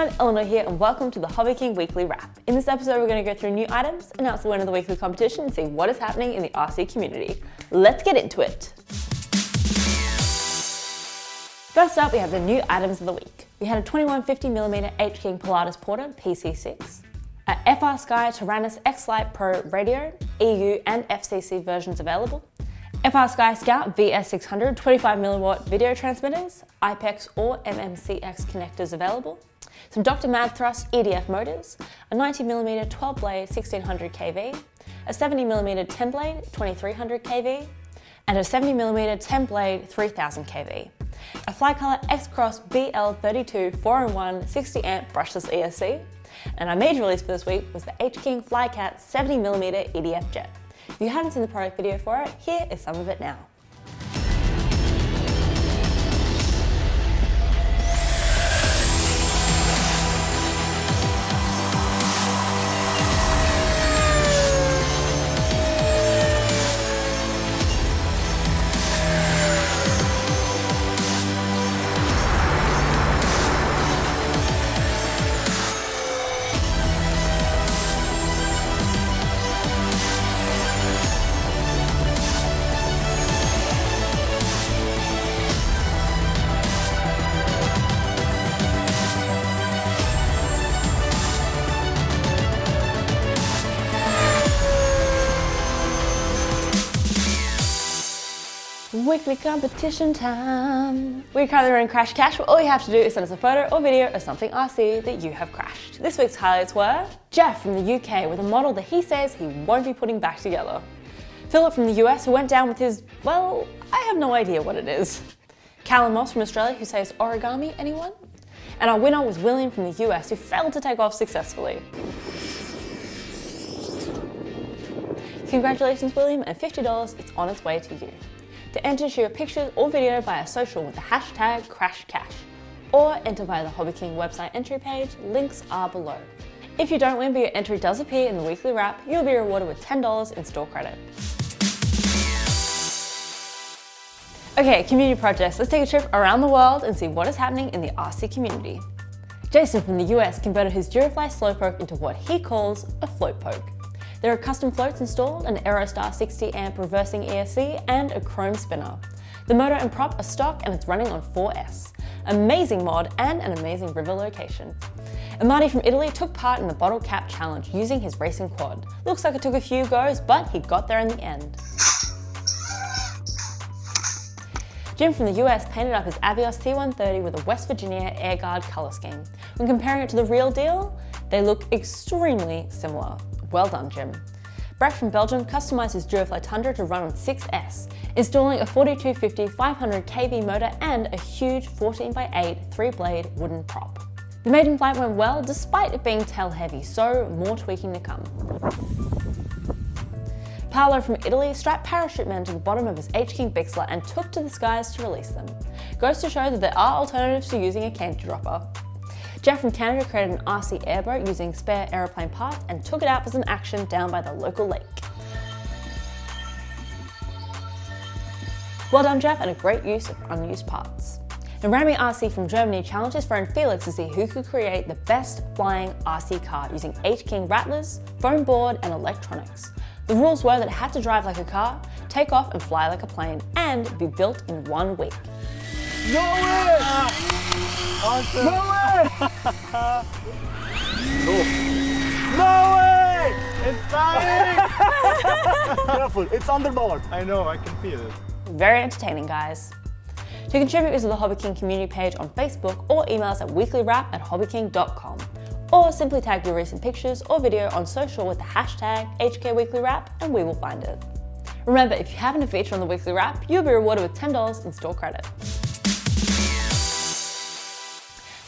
everyone, Eleanor here and welcome to the HobbyKing Weekly Wrap. In this episode we're going to go through new items, announce the winner of the weekly competition and see what is happening in the RC community. Let's get into it! First up we have the new items of the week. We had a 2150mm HKing Pilatus Porter PC6, a FR Sky Tyrannus X-Lite Pro radio, EU and FCC versions available, FR Sky Scout VS600 25mW video transmitters, IPEX or MMCX connectors available, some Dr. Mad Thrust EDF motors, a 90mm 12-blade 1600 kV, a 70mm 10-blade 2300 kV, and a 70mm 10-blade 3000 kV, a Flycolor X-Cross BL32 4-in-1 60A brushless ESC, and our major release for this week was the HKing Flycat 70mm EDF jet. If you haven't seen the product video for it, here is some of it now. Weekly competition time. We're currently running Crash Cash, where all you have to do is send us a photo or video of something RC that you have crashed. This week's highlights were Jeff from the UK with a model that he says he won't be putting back together. Philip from the US who went down with his, well, I have no idea what it is. Callum Moss from Australia who says origami, anyone? And our winner was William from the US who failed to take off successfully. Congratulations William, and $50 it's on its way to you. To enter, share pictures or video via social with the hashtag crashcash, or enter via the HobbyKing website entry page, links are below. If you don't win but your entry does appear in the weekly wrap, you'll be rewarded with $10 in store credit. Okay, community projects, let's take a trip around the world and see what is happening in the RC community. Jason from the US converted his Durafly Slowpoke into what he calls a float poke. There are custom floats installed, an Aerostar 60A reversing ESC, and a chrome spinner. The motor and prop are stock and it's running on 4S. Amazing mod and an amazing river location. Amadi from Italy took part in the bottle cap challenge using his racing quad. Looks like it took a few goes, but he got there in the end. Jim from the US painted up his Avios T130 with a West Virginia Air Guard color scheme. When comparing it to the real deal, they look extremely similar. Well done, Jim. Brett from Belgium customized his Durafly Tundra to run on 6S, installing a 4250 500 kV motor and a huge 14x8 3-blade wooden prop. The maiden flight went well despite it being tail heavy, so more tweaking to come. Paolo from Italy strapped parachute men to the bottom of his HKing Bixler and took to the skies to release them. Goes to show that there are alternatives to using a candy dropper. Jeff from Canada created an RC airboat using spare aeroplane parts and took it out for some action down by the local lake. Well done Jeff, and a great use of unused parts. And Rami RC from Germany challenged his friend Felix to see who could create the best flying RC car using HKing rattlers, foam board and electronics. The rules were that it had to drive like a car, take off and fly like a plane, and be built in 1 week. No way! Awesome. No way! No way! It's dying! Careful, it's on the board. I know, I can feel it. Very entertaining, guys. To contribute, visit the HobbyKing community page on Facebook or email us at weeklywrap@hobbyking.com. Or simply tag your recent pictures or video on social with the hashtag HKweeklywrap and we will find it. Remember, if you happen to feature on the weekly wrap, you'll be rewarded with $10 in store credit.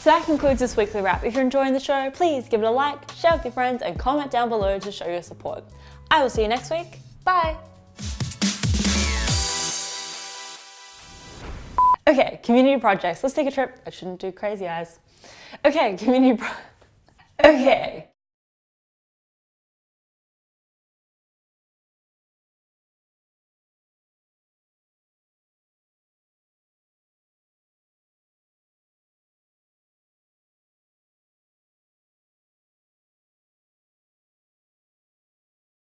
So that concludes this weekly wrap. If you're enjoying the show, please give it a like, share with your friends, and comment down below to show your support. I will see you next week. Bye! Okay, community projects. Let's take a trip. I shouldn't do crazy eyes. Okay, Okay.